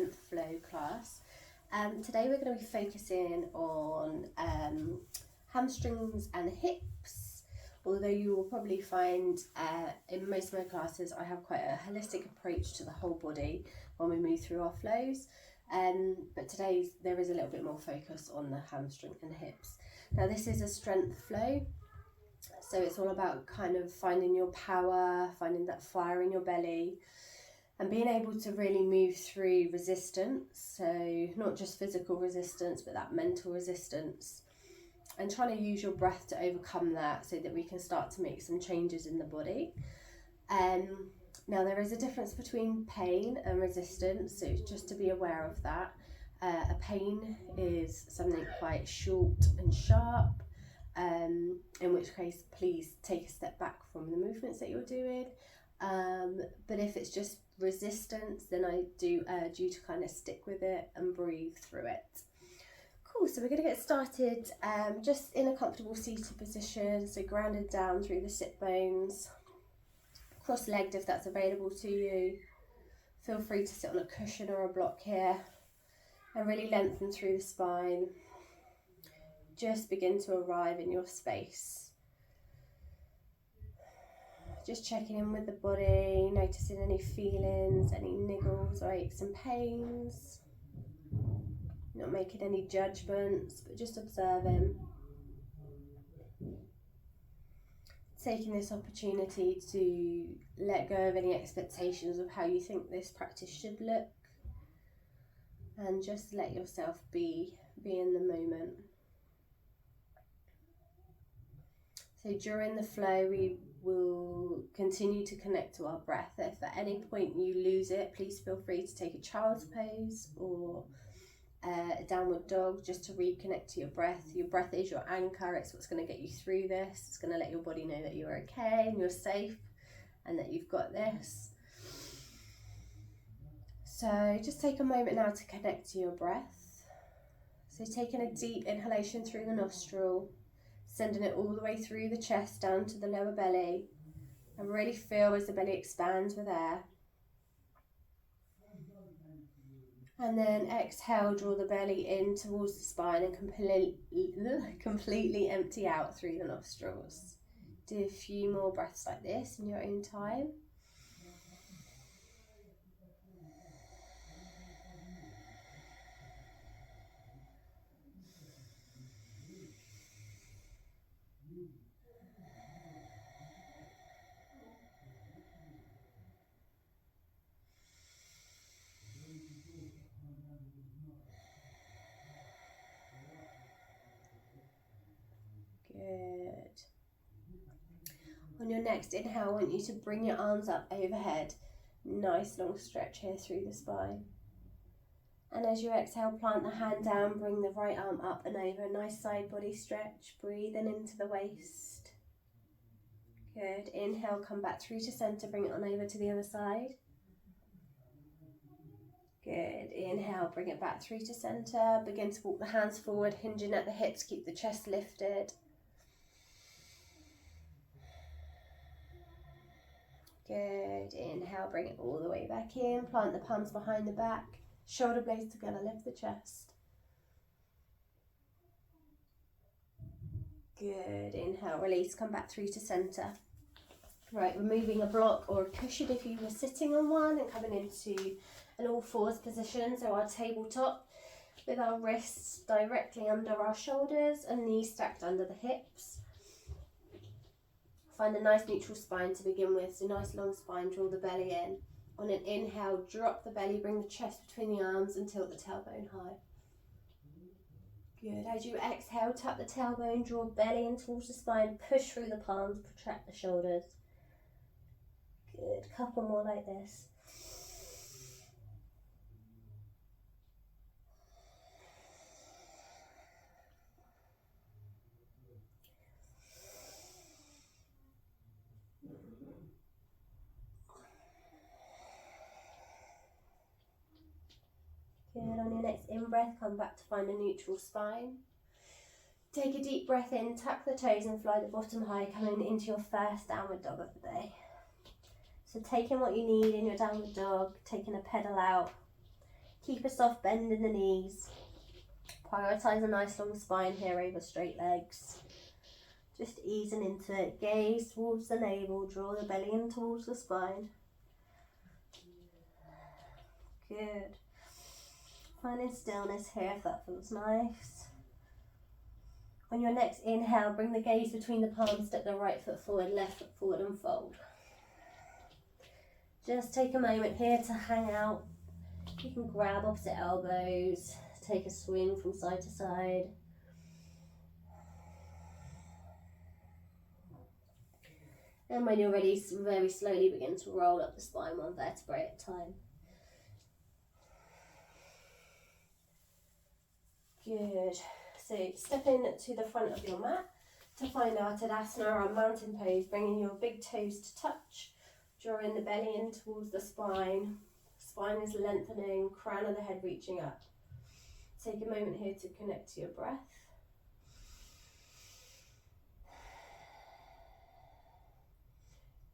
flow class. Today we're going to be focusing on hamstrings and hips, although you will probably find in most of my classes I have quite a holistic approach to the whole body when we move through our flows, but today there is a little bit more focus on the hamstring and hips. Now this is a strength flow, so it's all about kind of finding your power, finding that fire in your belly, and being able to really move through resistance, so not just physical resistance but that mental resistance, and trying to use your breath to overcome that so that we can start to make some changes in the body. Now there is a difference between pain and resistance, so just to be aware of that. A pain is something quite short and sharp, in which case please take a step back from the movements that you're doing. But if it's just resistance, then I do urge you to kind of stick with it and breathe through it. Cool, so we're going to get started just in a comfortable seated position, so grounded down through the sit bones, cross-legged if that's available to you. Feel free to sit on a cushion or a block here and really lengthen through the spine. Just begin to arrive in your space. Just checking in with the body, noticing any feelings, any niggles or aches and pains. Not making any judgments, but just observing. Taking this opportunity to let go of any expectations of how you think this practice should look. And just let yourself be in the moment. So during the flow, we will continue to connect to our breath. If at any point you lose it, please feel free to take a child's pose or a downward dog, just to reconnect to your breath. Your breath is your anchor. It's what's going to get you through this. It's going to let your body know that you're okay and you're safe and that you've got this. So just take a moment now to connect to your breath. So taking a deep inhalation through the nostril, sending it all the way through the chest down to the lower belly, and really feel as the belly expands with air. And then exhale, draw the belly in towards the spine and completely empty out through the nostrils. Do a few more breaths like this in your own time. Good. On your next inhale, I want you to bring your arms up overhead. Nice long stretch here through the spine. And as you exhale, plant the hand down, bring the right arm up and over. Nice side body stretch. Breathing into the waist. Good. Inhale, come back through to center, bring it on over to the other side. Good. Inhale, bring it back through to center. Begin to walk the hands forward, hinging at the hips, keep the chest lifted. Good. Inhale, bring it all the way back in. Plant the palms behind the back. Shoulder blades together, lift the chest. Good. Inhale, release, come back through to center. Right, removing a block or a cushion if you were sitting on one and coming into an all fours position. So our tabletop with our wrists directly under our shoulders and knees stacked under the hips. Find a nice neutral spine to begin with, so nice long spine, draw the belly in. On an inhale, drop the belly, bring the chest between the arms and tilt the tailbone high. Good. As you exhale, tuck the tailbone, draw belly in towards the spine, push through the palms, protract the shoulders. Good. Couple more like this. Good. On your next in-breath, come back to find a neutral spine. Take a deep breath in, tuck the toes and fly the bottom high, coming into your first downward dog of the day. So taking what you need in your downward dog, taking a pedal out, Keep a soft bend in the knees. Prioritise a nice long spine here over straight legs. Just easing into it. Gaze towards the navel, draw the belly in towards the spine. Good. Finding stillness here if that feels nice. On your next inhale, bring the gaze between the palms, step the right foot forward, left foot forward and fold. Just take a moment here to hang out. You can grab opposite elbows, take a swing from side to side. And when you're ready, very slowly begin to roll up the spine one vertebrae at a time. Good. So step in to the front of your mat to find our Tadasana, our mountain pose, bringing your big toes to touch, drawing the belly in towards the spine. Spine is lengthening, crown of the head reaching up. Take a moment here to connect to your breath.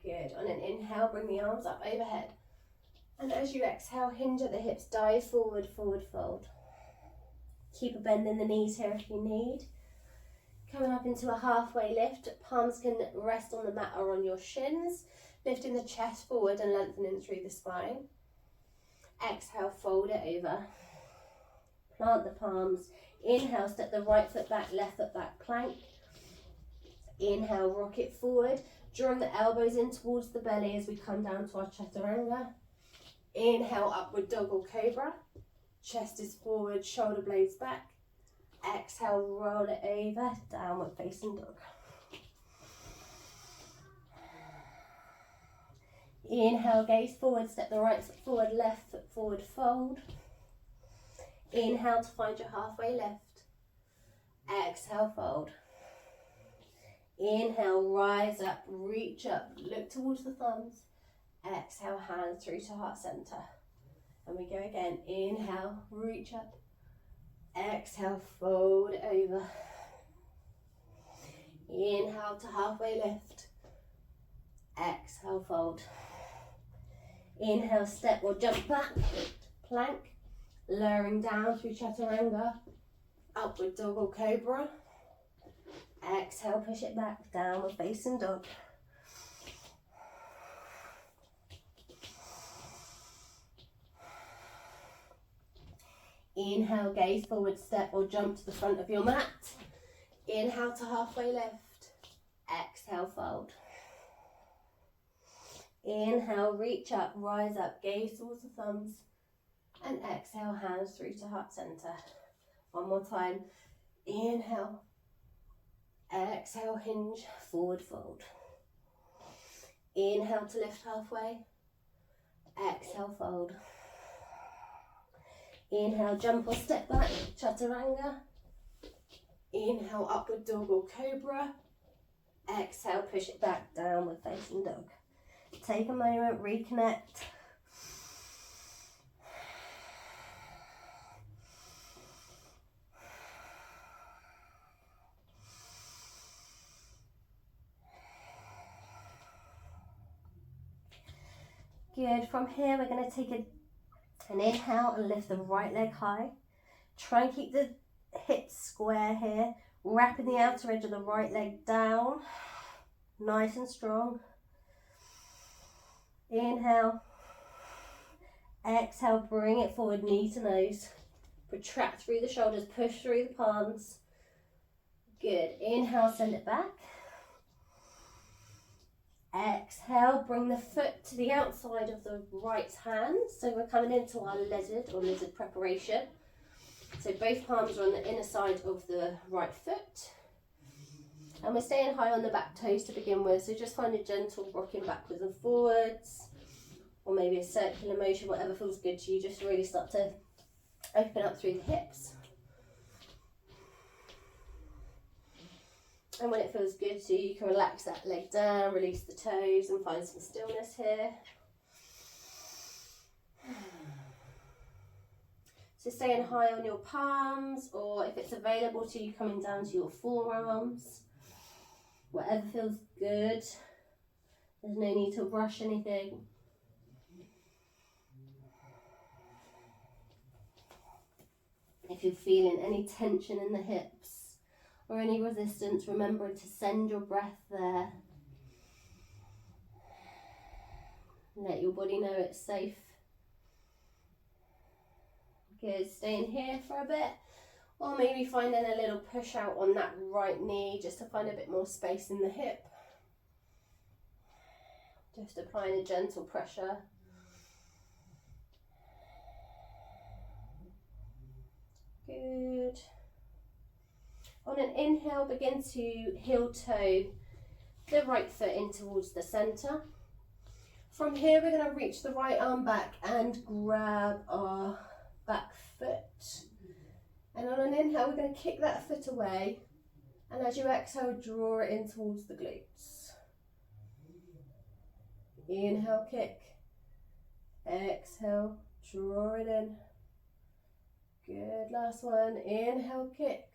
Good. On an inhale, bring the arms up overhead. And as you exhale, hinge at the hips, dive forward, forward fold. Keep a bend in the knees here if you need. Coming up into a halfway lift, palms can rest on the mat or on your shins, lifting the chest forward and lengthening through the spine. Exhale, fold it over. Plant the palms. Inhale, step the right foot back, left foot back, plank. Inhale, rock it forward, drawing the elbows in towards the belly as we come down to our chaturanga. Inhale, upward dog or cobra. Chest is forward, shoulder blades back. Exhale, roll it over, downward facing dog. Inhale, gaze forward, step the right foot forward, left foot forward, fold. Inhale to find your halfway lift. Exhale, fold. Inhale, rise up, reach up, look towards the thumbs. Exhale, hands through to heart center. And we go again. Inhale, reach up. Exhale, fold over. Inhale to halfway lift. Exhale, fold. Inhale, step or jump back, plank, lowering down through chaturanga, upward dog or cobra. Exhale, push it back, downward facing dog. Inhale, gaze forward, step or jump to the front of your mat. Inhale to halfway lift. Exhale, fold. Inhale, reach up, rise up, gaze towards the thumbs. And exhale, hands through to heart center. One more time. Inhale. Exhale, hinge, forward fold. Inhale to lift halfway. Exhale, fold. Inhale, jump or step back, chaturanga. Inhale, upward dog or cobra. Exhale, push it back, downward facing dog. Take a moment, reconnect. Good. From here, we're going to take an inhale and lift the right leg high. Try and keep the hips square here. Wrapping the outer edge of the right leg down. Nice and strong. Inhale. Exhale, bring it forward, knee to nose. Protract through the shoulders, push through the palms. Good. Inhale, send it back. Exhale, bring the foot to the outside of the right hand. So we're coming into our lizard or lizard preparation. So both palms are on the inner side of the right foot. And we're staying high on the back toes to begin with. So just find a gentle rocking backwards and forwards. Or maybe a circular motion, whatever feels good to you. Just really start to open up through the hips. And when it feels good to you, you can relax that leg down, release the toes and find some stillness here. So staying high on your palms, or if it's available to you, coming down to your forearms. Whatever feels good. There's no need to rush anything. If you're feeling any tension in the hips or any resistance, remembering to send your breath there. Let your body know it's safe. Good, staying here for a bit. Or maybe finding a little push out on that right knee just to find a bit more space in the hip. Just applying a gentle pressure. Good. On an inhale, begin to heel toe the right foot in towards the centre. From here, we're going to reach the right arm back and grab our back foot. And on an inhale, we're going to kick that foot away. And as you exhale, draw it in towards the glutes. Inhale, kick. Exhale, draw it in. Good, last one. Inhale, kick.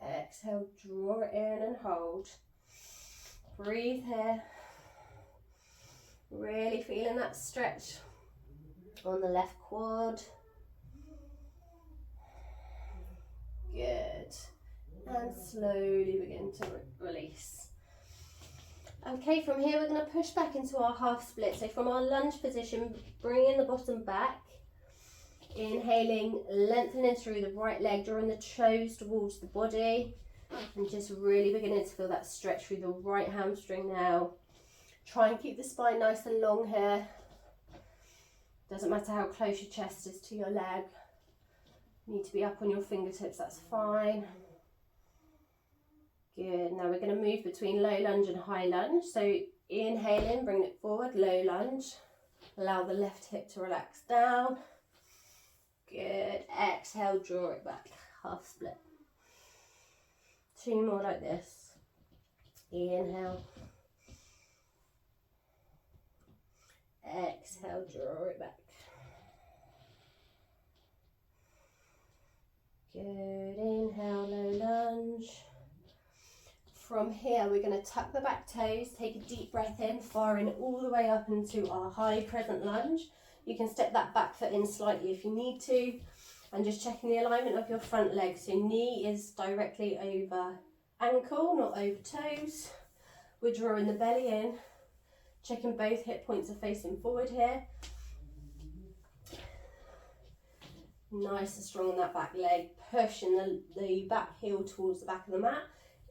Exhale, draw it in and hold. Breathe here. Really feeling that stretch on the left quad. Good. And slowly begin to release. Okay, from here we're going to push back into our half split. So from our lunge position, bringing the bottom back. Inhaling, lengthening through the right leg, drawing the toes towards the body. And just really beginning to feel that stretch through the right hamstring now. Try and keep the spine nice and long here. Doesn't matter how close your chest is to your leg. You need to be up on your fingertips, that's fine. Good, now we're going to move between low lunge and high lunge. So inhaling, bring it forward, low lunge. Allow the left hip to relax down. Good, exhale, draw it back, half split. 2 more like this. Inhale. Exhale, draw it back. Good, inhale, low lunge. From here, we're going to tuck the back toes, take a deep breath in, firing all the way up into our high crescent lunge. You can step that back foot in slightly if you need to, and just checking the alignment of your front leg. So knee is directly over ankle, not over toes. We're drawing the belly in, checking both hip points are facing forward here. Nice and strong on that back leg, pushing the back heel towards the back of the mat.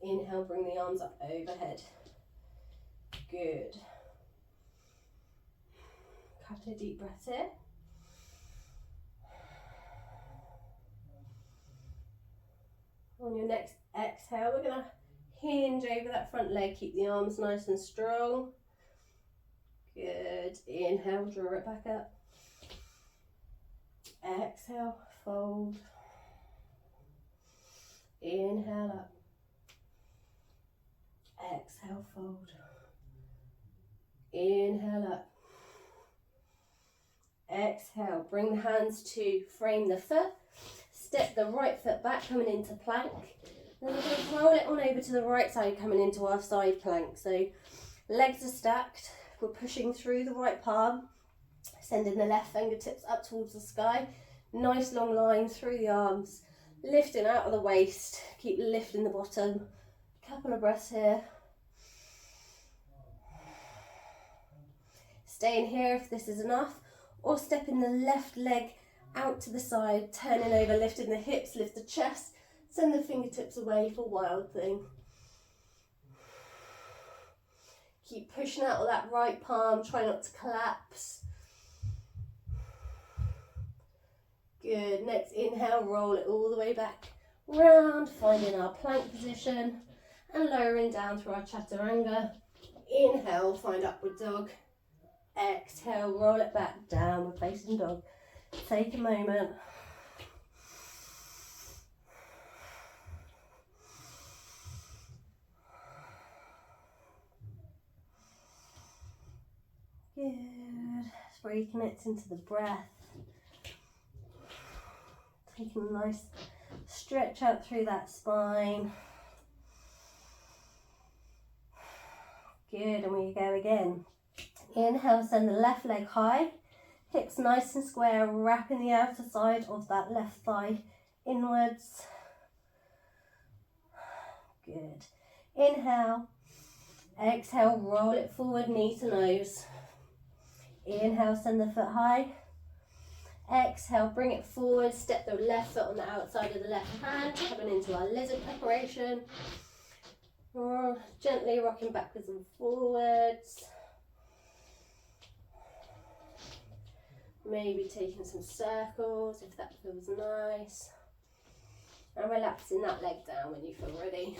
Inhale, bring the arms up overhead. Good. Couple of deep breaths here. On your next exhale, we're going to hinge over that front leg, keep the arms nice and strong. Good. Inhale, draw it back up. Exhale, fold. Inhale up. Exhale, fold. Inhale up. Exhale, bring the hands to frame the foot. Step the right foot back, coming into plank. Then we're going to roll it on over to the right side, coming into our side plank. So legs are stacked. We're pushing through the right palm, sending the left fingertips up towards the sky. Nice long line through the arms, lifting out of the waist. Keep lifting the bottom. Couple of breaths here. Staying here if this is enough, or stepping the left leg out to the side, turning over, lifting the hips, lift the chest, send the fingertips away for Wild Thing. Keep pushing out of that right palm, try not to collapse. Good, next inhale, roll it all the way back, round, finding our plank position, and lowering down through our chaturanga. Inhale, find upward dog. Exhale, roll it back, downward facing dog. Take a moment. Good. Just reconnecting to the breath. Taking a nice stretch out through that spine. Good, and we go again. Inhale, send the left leg high. Hips nice and square, wrapping the outer side of that left thigh inwards. Good. Inhale. Exhale, roll it forward, knee to nose. Inhale, send the foot high. Exhale, bring it forward, step the left foot on the outside of the left hand, coming into our lizard preparation. Gently rocking backwards and forwards. Maybe taking some circles if that feels nice. And relaxing that leg down when you feel ready.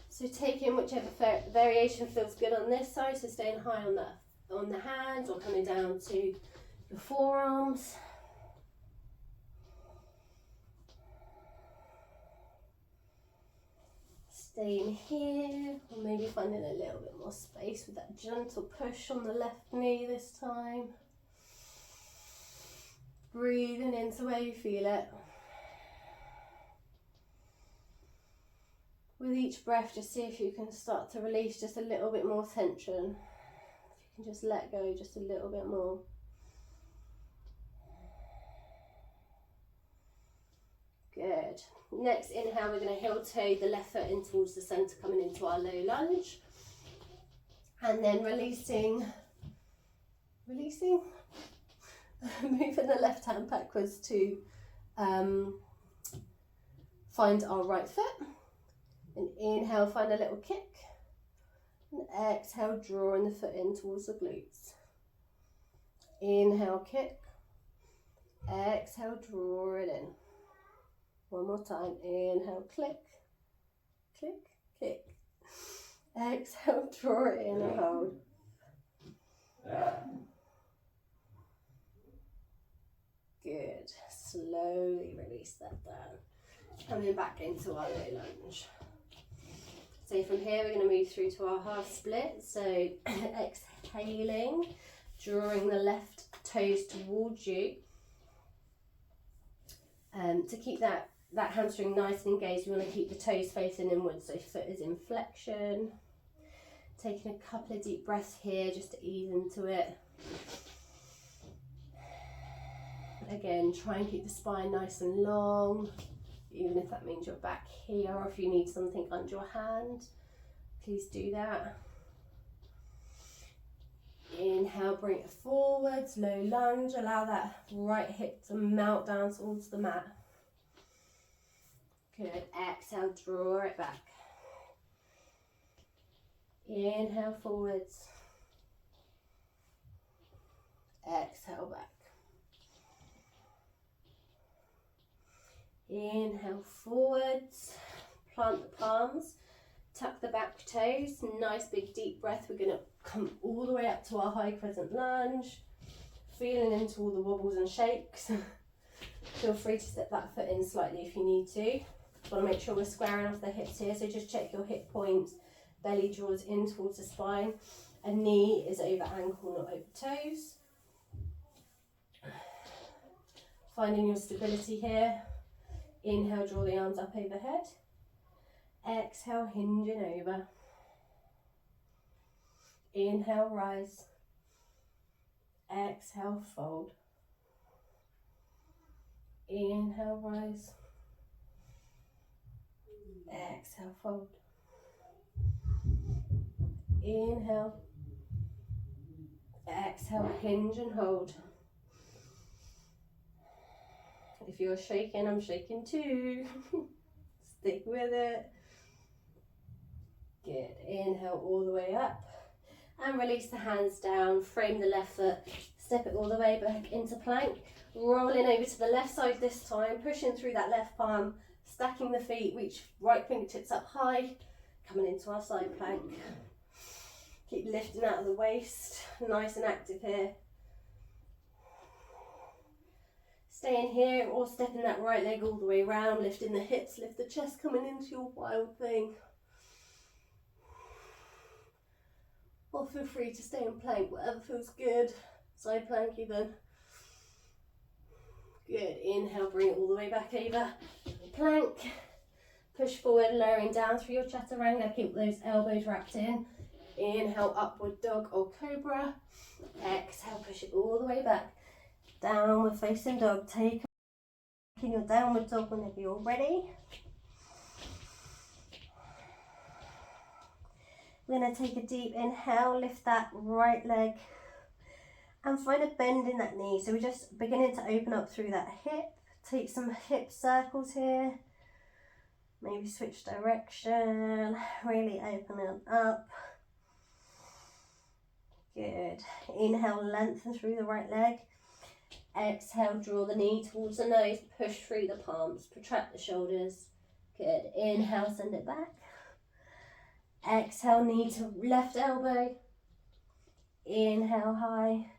So taking whichever variation feels good on this side, so staying high on the hands or coming down to your forearms. Staying here, or maybe finding a little bit more space with that gentle push on the left knee this time. Breathing into where you feel it. With each breath, just see if you can start to release just a little bit more tension. If you can just let go just a little bit more. Good. Next inhale, we're going to heel toe the left foot in towards the centre, coming into our low lunge. And then releasing, moving the left hand backwards to find our right foot. And inhale, find a little kick. And exhale, drawing the foot in towards the glutes. Inhale, kick. Exhale, draw it in. One more time. Inhale, click, click, kick. Exhale, draw it in and hold. Good. Slowly release that down. Coming back into our low lunge. So from here we're going to move through to our half split. So exhaling, drawing the left toes towards you. To keep that hamstring nice and engaged, we want to keep the toes facing inwards, so foot is in flexion. Taking a couple of deep breaths here just to ease into it. Again, try and keep the spine nice and long, even if that means you're back here, or if you need something under your hand, please do that. Inhale, bring it forwards, low lunge, allow that right hip to melt down towards the mat. Good, exhale, draw it back. Inhale, forwards. Exhale, back. Inhale, forwards, plant the palms, tuck the back toes, nice big deep breath. We're going to come all the way up to our high crescent lunge, feeling into all the wobbles and shakes. Feel free to step that foot in slightly if you need to. Want to make sure we're squaring off the hips here, so just check your hip points, belly draws in towards the spine, and knee is over ankle, not over toes. Finding your stability here. Inhale, draw the arms up overhead. Exhale, hinging over. Inhale, rise. Exhale, fold. Inhale, rise. Exhale, fold. Inhale. Exhale, hinge and hold. If you're shaking, I'm shaking too. Stick with it. Good. Inhale all the way up. And release the hands down. Frame the left foot. Step it all the way back into plank. Rolling over to the left side this time. Pushing through that left palm. Stacking the feet. Reach right fingertips up high. Coming into our side plank. Keep lifting out of the waist. Nice and active here. Staying here or stepping that right leg all the way around, lifting the hips, lift the chest, coming into your wild thing. Or feel free to stay in plank, whatever feels good. Side plank even. Good, inhale, bring it all the way back over. Plank, push forward, lowering down through your chaturanga, keep those elbows wrapped in. Inhale, upward dog or cobra. Exhale, push it all the way back. Downward facing dog. Take your downward dog whenever you're ready. We're going to take a deep inhale, lift that right leg and find a bend in that knee. So we're just beginning to open up through that hip. Take some hip circles here. Maybe switch direction. Really open it up. Good. Inhale, lengthen through the right leg. Exhale, draw the knee towards the nose. Push through the palms. Protract the shoulders. Good. Inhale, send it back. Exhale, knee to left elbow. Inhale, high.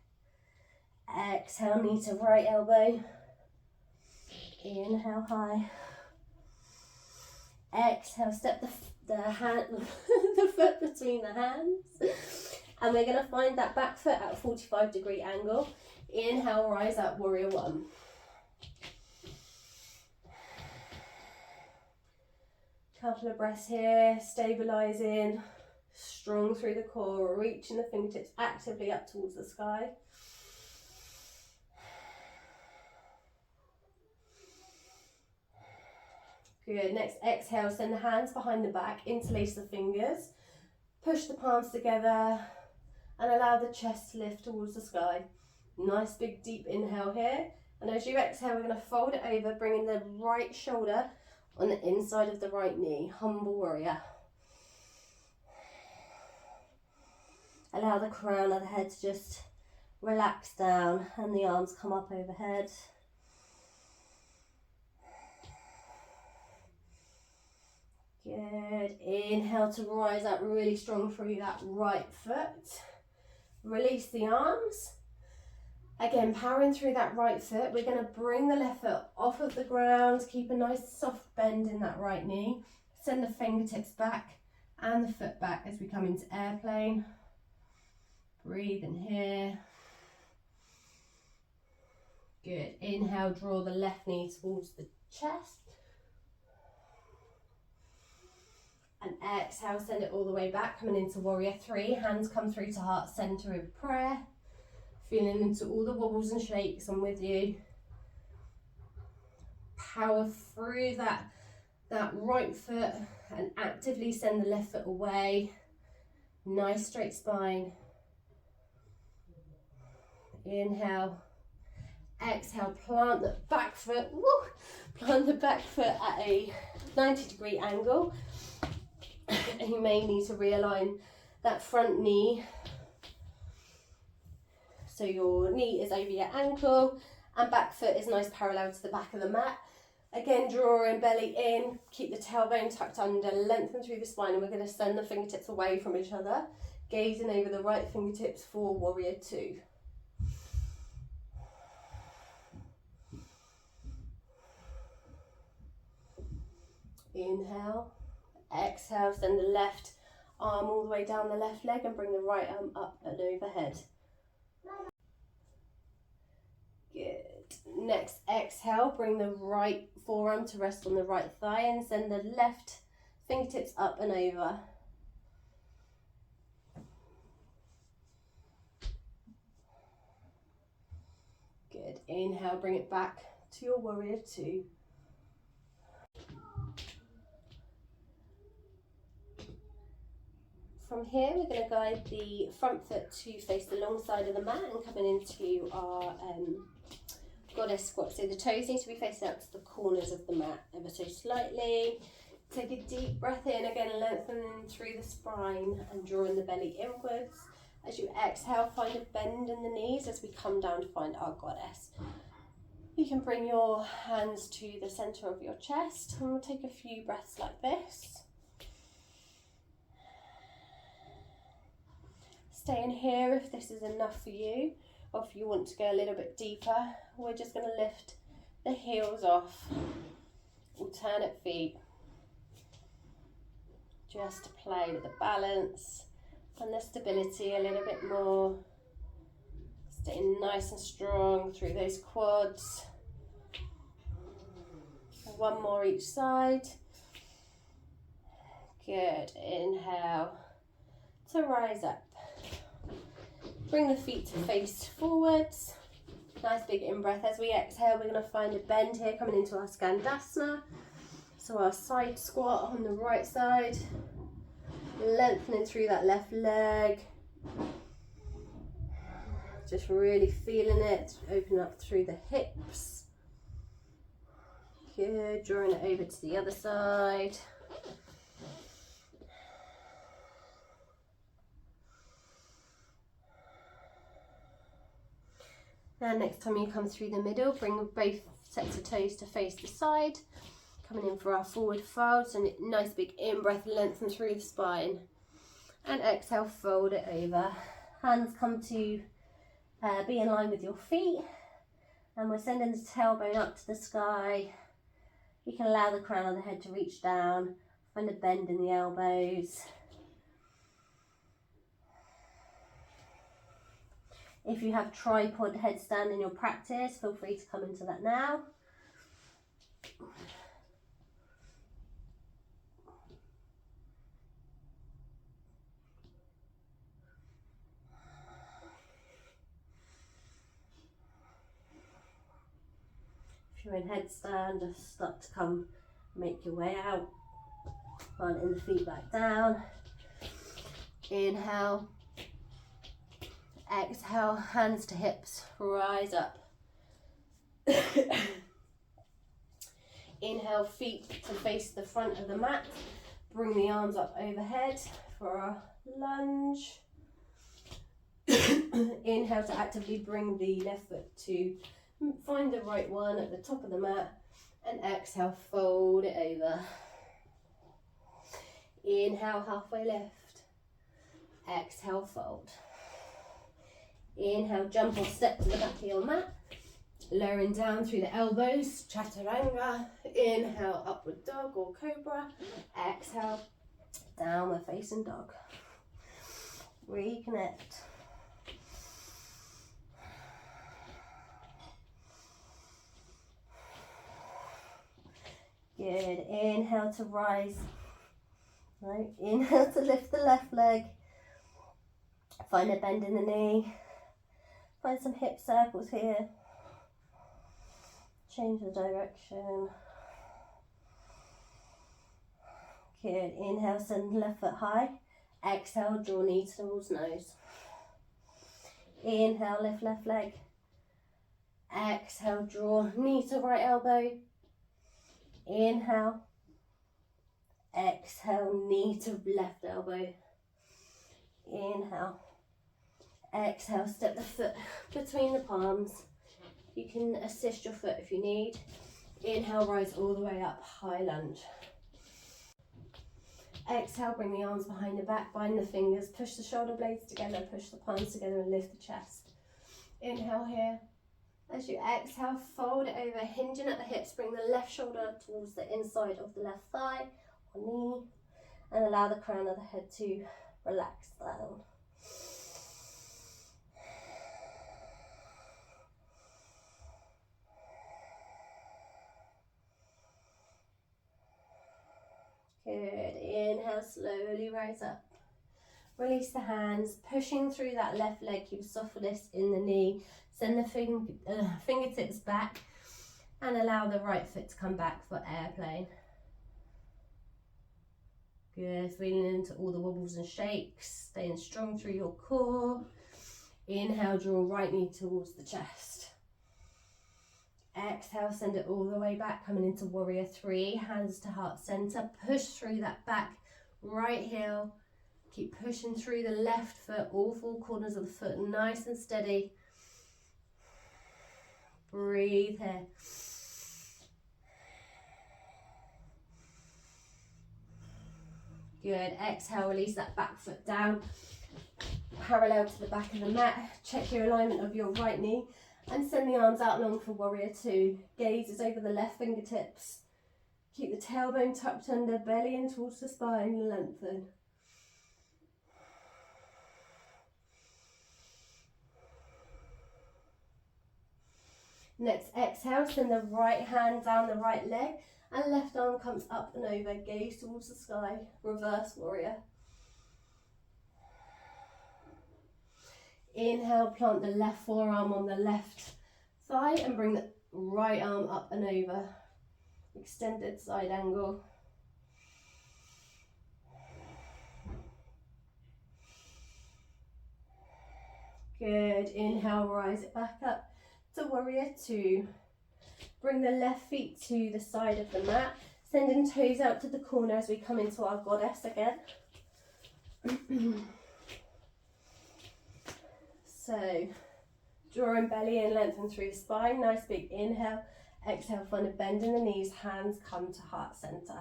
Exhale, knee to right elbow. Inhale, high. Exhale, step the hand, the foot between the hands. And we're going to find that back foot at a 45-degree angle. Inhale, rise up, warrior one. Couple of breaths here, stabilizing, strong through the core, reaching the fingertips actively up towards the sky. Good, next exhale, send the hands behind the back, interlace the fingers, push the palms together and allow the chest to lift towards the sky. Nice big deep inhale here, and as you exhale we're going to fold it over, bringing the right shoulder on the inside of the right knee, humble warrior. Allow the crown of the head to just relax down and the arms come up overhead. Good. Inhale to rise up really strong through that right foot. Release the arms. Again, powering through that right foot, we're going to bring the left foot off of the ground, keep a nice soft bend in that right knee. Send the fingertips back and the foot back as we come into airplane. Breathe in here. Good. Inhale, draw the left knee towards the chest. And exhale, send it all the way back, coming into warrior three. Hands come through to heart center in prayer. Feeling into all the wobbles and shakes. I'm with you. Power through that right foot and actively send the left foot away. Nice straight spine. Inhale. Exhale, plant the back foot. Woo! Plant the back foot at a 90-degree angle. And you may need to realign that front knee. So your knee is over your ankle and back foot is nice parallel to the back of the mat. Again, drawing belly in, keep the tailbone tucked under, lengthen through the spine, and we're going to send the fingertips away from each other, gazing over the right fingertips for warrior two. Inhale, exhale, send the left arm all the way down the left leg and bring the right arm up and overhead. Good. Next, exhale, bring the right forearm to rest on the right thigh and send the left fingertips up and over. Good. Inhale, bring it back to your warrior two. From here, we're going to guide the front foot to face the long side of the mat and coming into our goddess squat. So the toes need to be facing out to the corners of the mat ever so slightly. Take a deep breath in, again lengthening through the spine and drawing the belly inwards. As you exhale, find a bend in the knees as we come down to find our goddess. You can bring your hands to the center of your chest and we'll take a few breaths like this. Stay in here if this is enough for you, or if you want to go a little bit deeper. We're just going to lift the heels off, alternate feet, just to play with the balance and the stability a little bit more. Staying nice and strong through those quads. One more each side. Good. Inhale. to rise up. Bring the feet to face forwards. Nice big in-breath. As we exhale, we're going to find a bend here coming into our Skandasana. So our side squat on the right side. Lengthening through that left leg. Just really feeling it. Open up through the hips. Good. Drawing it over to the other side. Now next time you come through the middle, bring both sets of toes to face the side. Coming in for our forward fold, so nice big in-breath, lengthen through the spine. And exhale, fold it over. Hands come to be in line with your feet. And we're sending the tailbone up to the sky. You can allow the crown of the head to reach down. Find a bend in the elbows. If you have tripod headstand in your practice, feel free to come into that now. If you're in headstand, just start to come, make your way out. Planting the feet back down. Inhale. Exhale, hands to hips, rise up. Inhale, feet to face the front of the mat. Bring the arms up overhead for a lunge. Inhale to actively bring the left foot to find the right one at the top of the mat. And exhale, fold it over. Inhale, halfway lift. Exhale, fold. Inhale, jump or step to the back of your mat. Lowering down through the elbows, chaturanga. Inhale, upward dog or cobra. Exhale, downward facing dog. Reconnect. Good. Inhale to rise. Right. Inhale to lift the left leg. Find a bend in the knee. Find some hip circles here. Change the direction. Good. Inhale, send left foot high. Exhale, draw knee towards nose. Inhale, lift left leg. Exhale, draw knee to right elbow. Inhale. Exhale, knee to left elbow. Inhale. Exhale, step the foot between the palms. You can assist your foot if you need. Inhale, rise all the way up, high lunge. Exhale, bring the arms behind the back, bind the fingers, push the shoulder blades together, push the palms together and lift the chest. Inhale here. As you exhale, fold it over, hinging at the hips, bring the left shoulder towards the inside of the left thigh or knee, and allow the crown of the head to relax down. Good. Inhale, slowly rise up. Release the hands, pushing through that left leg, keep softness in the knee. Send the fingertips back and allow the right foot to come back for airplane. Good. Feeling into all the wobbles and shakes. Staying strong through your core. Inhale, draw right knee towards the chest. Exhale, send it all the way back, coming into warrior three, hands to heart center. Push through that back right heel. Keep pushing through the left foot, all four corners of the foot, nice and steady. Breathe here. Good. Exhale, release that back foot down, parallel to the back of the mat. Check your alignment of your right knee and send the arms out long for warrior two. Gazes over the left fingertips. Keep the tailbone tucked under, belly in towards the spine, lengthen. Next exhale, send the right hand down the right leg and left arm comes up and over, gaze towards the sky, reverse warrior. Inhale, plant the left forearm on the left thigh and bring the right arm up and over. Extended side angle. Good. Inhale, rise it back up to warrior two. Bring the left feet to the side of the mat, sending toes out to the corner as we come into our goddess again. So, drawing belly in, lengthen through the spine. Nice big inhale. Exhale, find a bend in the knees, hands come to heart center.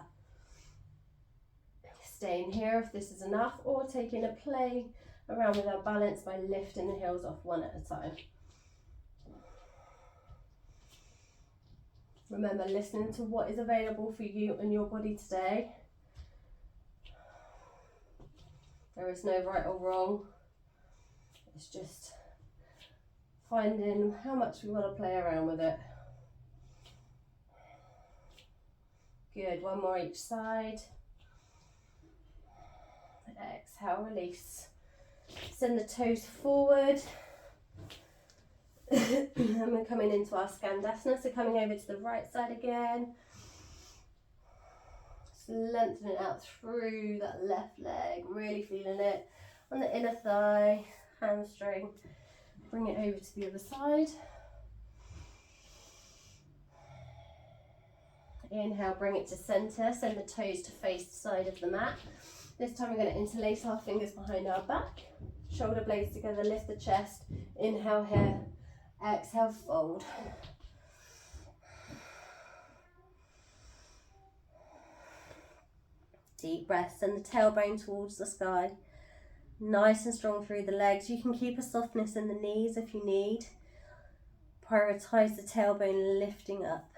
Staying here if this is enough, or taking a play around with our balance by lifting the heels off one at a time. Remember, listening to what is available for you and your body today. There is no right or wrong. It's just finding how much we want to play around with it. Good, one more each side. Exhale, release. Send the toes forward. And we're coming into our Skandasana, so coming over to the right side again. Just lengthening out through that left leg, really feeling it on the inner thigh, hamstring. Bring it over to the other side. Inhale, bring it to center, send the toes to face the side of the mat. This time we're going to interlace our fingers behind our back, shoulder blades together, lift the chest. Inhale here, exhale, fold. Deep breath, send the tailbone towards the sky. Nice and strong through the legs. You can keep a softness in the knees if you need. Prioritize the tailbone lifting up.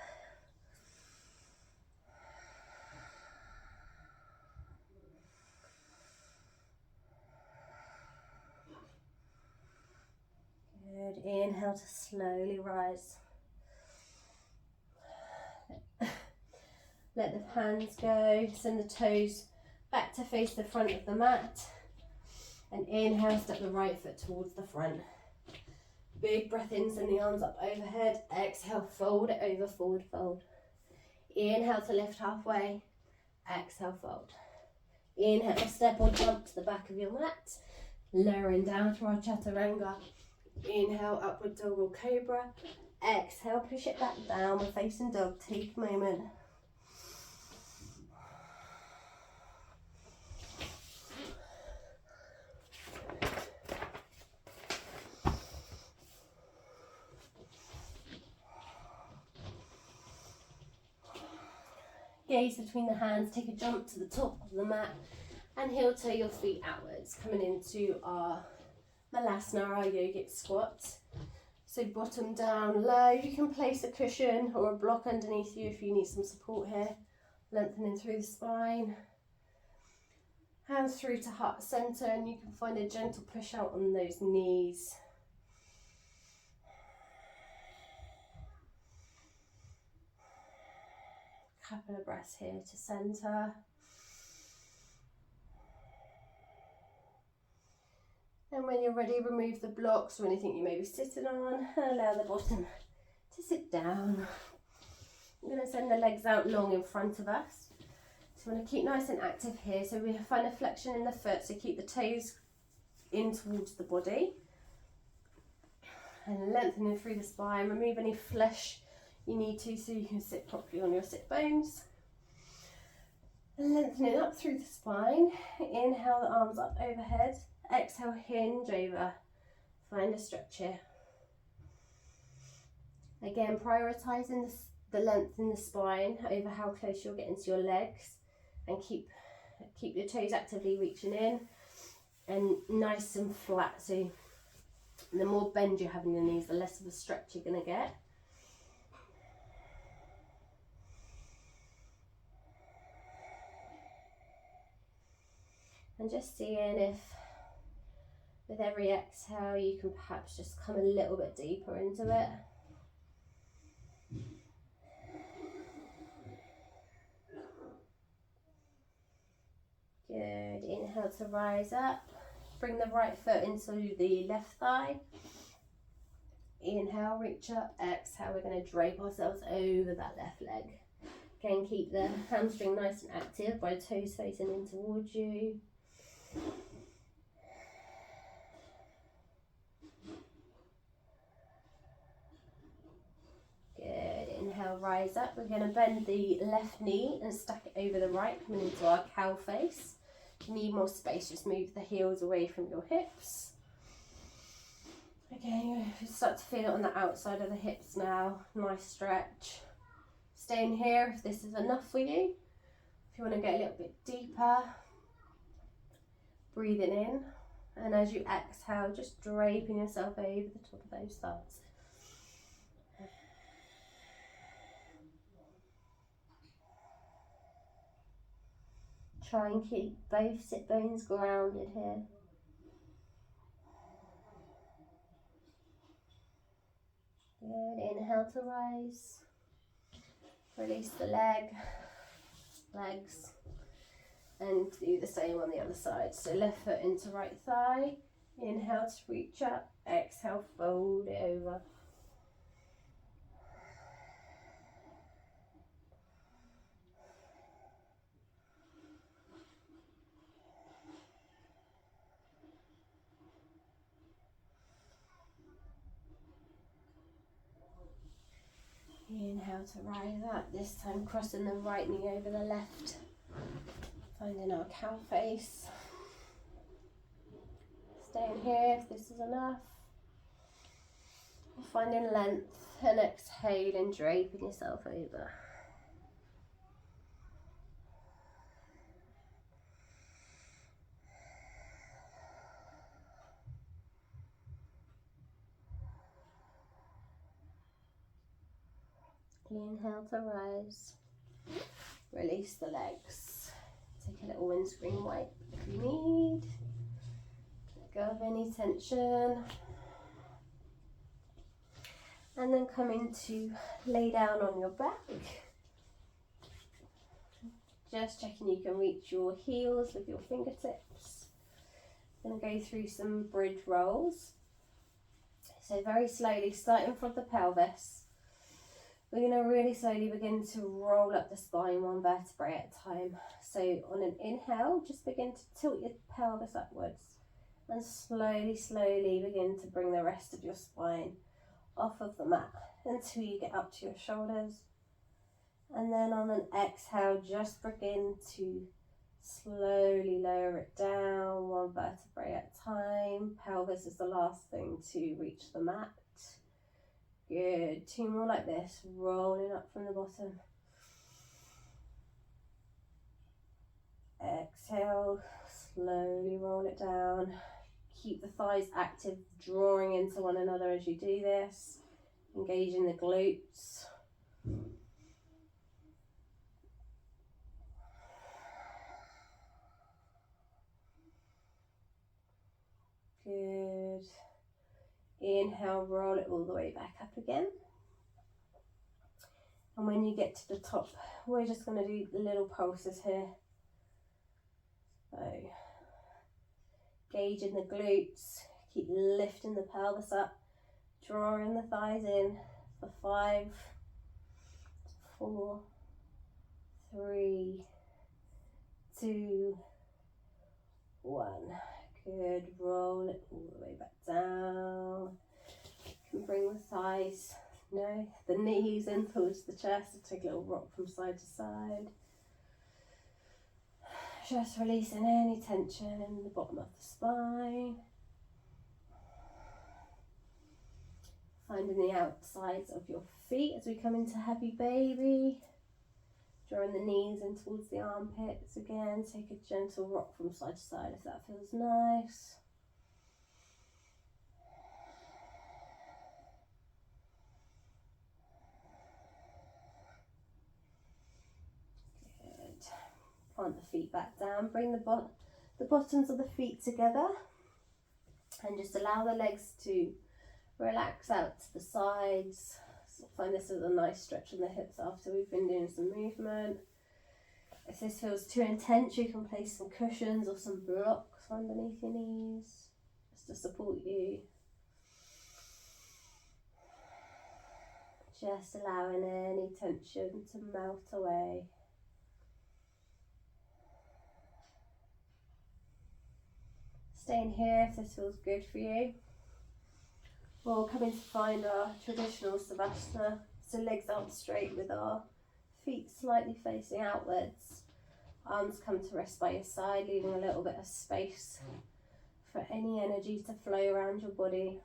Good. Inhale to slowly rise. Let the hands go. Send the toes back to face the front of the mat. And inhale, step the right foot towards the front. Big breath in, send the arms up overhead. Exhale, fold it over, forward fold. Inhale to lift halfway. Exhale, fold. Inhale, step or jump to the back of your mat. Lowering down to our chaturanga. Inhale, upward dog or cobra. Exhale, push it back down. We're facing dog. Take a moment. Gaze between the hands, take a jump to the top of the mat and heel toe your feet outwards, coming into our Malasana, our yogic squat. So bottom down low, you can place a cushion or a block underneath you if you need some support here. Lengthening through the spine. Hands through to heart center, and you can find a gentle push out on those knees. Couple of breaths here to center. And when you're ready, remove the blocks or anything you may be sitting on and allow the bottom to sit down. I'm going to send the legs out long in front of us. So we want to keep nice and active here. So we find a flexion in the foot, so keep the toes in towards the body. And lengthening through the spine, remove any flesh you need to so you can sit properly on your sit bones. And lengthening up through the spine. Inhale, the arms up overhead. Exhale, hinge over. Find a stretch here. Again, prioritising the length in the spine over how close you're getting to your legs, and keep your toes actively reaching in and nice and flat. So the more bend you have in your knees, the less of a stretch you're going to get. And just seeing if with every exhale you can perhaps just come a little bit deeper into it. Good. Inhale to rise up. bring the right foot into the left thigh. Inhale, reach up. Exhale, we're going to drape ourselves over that left leg. Again, keep the hamstring nice and active by toes facing in towards you. Good. Inhale, rise up. We're going to bend the left knee and stack it over the right, coming into our cow face. If you need more space, just move the heels away from your hips. Okay, you start to feel it on the outside of the hips now. Nice stretch. Staying here if this is enough for you. If you want to get a little bit deeper, breathing in, and as you exhale, just draping yourself over the top of those thighs. Try and keep both sit bones grounded here. Good. Inhale to rise. Release the legs, and do the same on the other side. So left foot into right thigh. Inhale to reach up. Exhale, fold it over. Inhale to rise up, this time crossing the right knee over the left, finding our cow face. Staying here if this is enough. Finding length and exhaling, draping yourself over. Inhale to rise. Release the legs. Take a little windscreen wipe if you need. Let go of any tension. And then come into lay down on your back. Just checking you can reach your heels with your fingertips. I'm going to go through some bridge rolls. So very slowly, starting from the pelvis. We're going to really slowly begin to roll up the spine one vertebrae at a time. So on an inhale, just begin to tilt your pelvis upwards and slowly, slowly begin to bring the rest of your spine off of the mat until you get up to your shoulders. And then on an exhale, just begin to slowly lower it down one vertebrae at a time. Pelvis is the last thing to reach the mat. Good. Two more like this, rolling up from the bottom. Exhale, slowly roll it down. Keep the thighs active, drawing into one another as you do this. Engaging the glutes. Good. Inhale, roll it all the way back up again. And when you get to the top, we're just going to do little pulses here. So, gauging the glutes, keep lifting the pelvis up, drawing the thighs in for 5, 4, 3, 2, 1. Good, roll it all the way back down. You can bring the thighs, the knees in towards the chest, and take a little rock from side to side. Just releasing any tension in the bottom of the spine. Finding the outsides of your feet as we come into happy baby. Drawing the knees in towards the armpits again. Take a gentle rock from side to side if that feels nice. Good. Plant the feet back down. Bring the bottoms of the feet together. And just allow the legs to relax out to the sides. So find this as a nice stretch in the hips after we've been doing some movement. If this feels too intense, you can place some cushions or some blocks underneath your knees just to support you. Just allowing any tension to melt away. Staying here if this feels good for you. We're coming to find our traditional Savasana. So legs out straight with our feet slightly facing outwards. Arms come to rest by your side, leaving a little bit of space for any energy to flow around your body.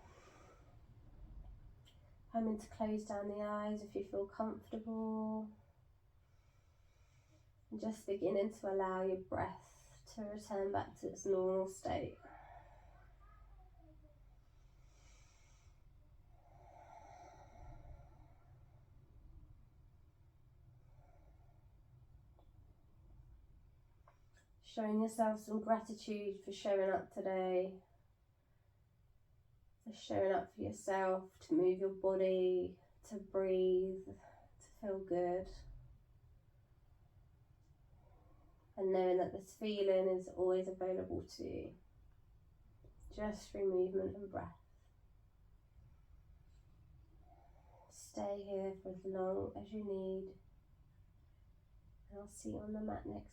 Coming to close down the eyes if you feel comfortable. And just beginning to allow your breath to return back to its normal state. Showing yourself some gratitude for showing up today. For showing up for yourself, to move your body, to breathe, to feel good. And knowing that this feeling is always available to you. Just through movement and breath. Stay here for as long as you need. And I'll see you on the mat next time.